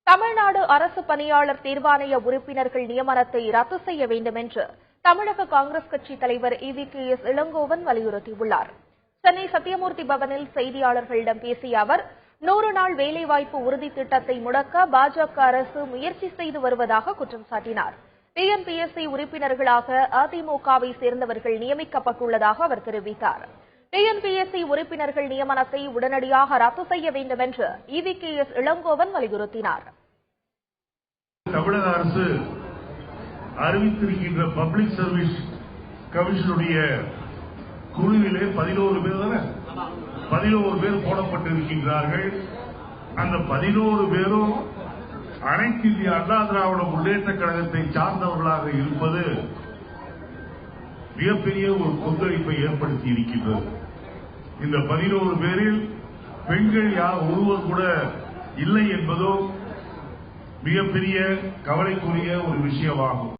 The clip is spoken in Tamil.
தமிழ்நாடு அரசு பணியாளர் தேர்வாணைய உறுப்பினர்கள் நியமனத்தை ரத்து செய்ய வேண்டும் என்று தமிழக காங்கிரஸ் கட்சி தலைவர் EVKS இளங்கோவன் வலியுறுத்தியுள்ளார். சென்னை சத்தியமூர்த்தி பவனில் செய்தியாளர்களிடம் பேசிய அவர் 100 நாள் வேலைவாய்ப்பு உறுதி திட்டத்தை முடக்க பாஜக அரசு முயற்சி செய்து வருவதாக குற்றம் சாட்டினார். TNPSC உறுப்பினர்களாக அதிமுகவை சேர்ந்தவர்கள் நியமிக்கப்பட்டுள்ளதாக அவர் தெரிவித்தார். TNPSC உறுப்பினர்கள் நியமனத்தை உடனடியாக ரத்து செய்ய வேண்டும் என்று EVKS இளங்கோவன் வலியுறுத்தினார். தமிழக அரசு அறிவித்திருக்கின்ற பப்ளிக் சர்வீஸ் கமிஷனுடைய குழுவிலே 11 பேர் போடப்பட்டிருக்கின்றார்கள். அந்த 11 பேரும் அனைத்து இந்திய அண்ணா திராவிட முன்னேற்ற கழகத்தை சார்ந்தவர்களாக இருப்பது மிகப்பெரிய ஒரு கொந்தளிப்பை ஏற்படுத்தி இருக்கின்றது. இந்த 11 பேரில் பெண்கள் ஒருவர் கூட இல்லை என்பதோ மிகப்பெரிய கவலைக்குரிய ஒரு விஷயமாகும்.